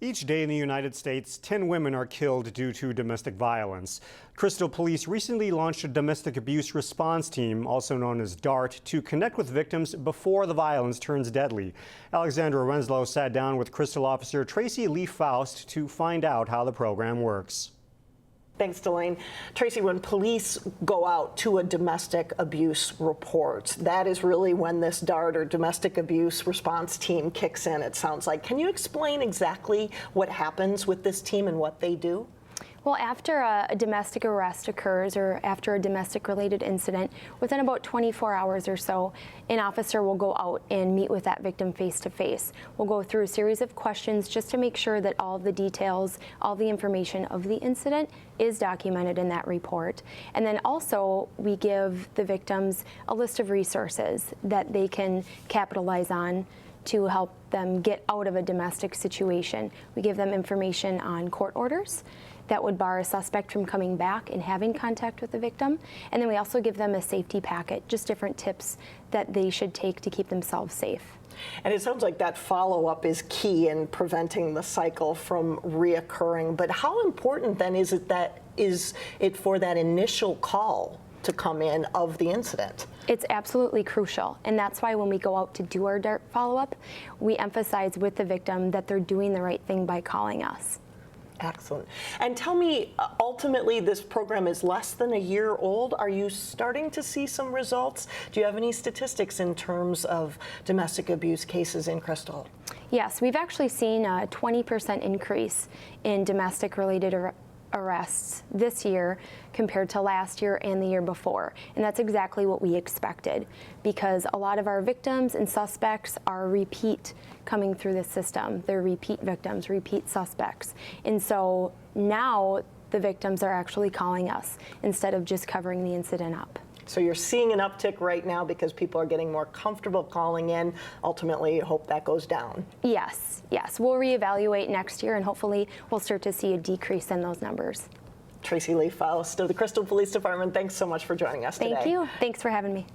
Each day in the United States, 10 women are killed due to domestic violence. Crystal Police recently launched a Domestic Abuse Response Team, also known as DART, to connect with victims before the violence turns deadly. Alexandra Renslow sat down with Crystal Officer Tracie Lee-Faust to find out how the program works. Thanks, Delane. Tracie, when police go out to a domestic abuse report, that is really when this DART, or Domestic Abuse Response Team, kicks in, it sounds like. Can you explain exactly what happens with this team and what they do? Well, after a domestic arrest occurs or after a domestic-related incident, within about 24 hours or so, an officer will go out and meet with that victim face-to-face. We'll go through a series of questions just to make sure that all of the details, all the information of the incident is documented in that report. And then also, we give the victims a list of resources that they can capitalize on to help them get out of a domestic situation. We give them information on court orders that would bar a suspect from coming back and having contact with the victim. And then we also give them a safety packet, just different tips that they should take to keep themselves safe. And it sounds like that follow-up is key in preventing the cycle from reoccurring. But how important then is it for that initial call to come in of the incident? It's absolutely crucial, and that's why when we go out to do our DART follow-up, we emphasize with the victim that they're doing the right thing by calling us. Excellent. And tell me, ultimately, this program is less than a year old. Are you starting to see some results? Do you have any statistics in terms of domestic abuse cases in Crystal? Yes, we've actually seen a 20% increase in domestic-related arrests this year compared to last year and the year before. And that's exactly what we expected, because a lot of our victims and suspects are repeat coming through the system. They're repeat victims, repeat suspects. And so now the victims are actually calling us instead of just covering the incident up. So you're seeing an uptick right now because people are getting more comfortable calling in. Ultimately, hope that goes down. Yes, yes. We'll reevaluate next year, and hopefully we'll start to see a decrease in those numbers. Tracie Lee-Faust of the Crystal Police Department, thanks so much for joining us today. Thank you. Thanks for having me.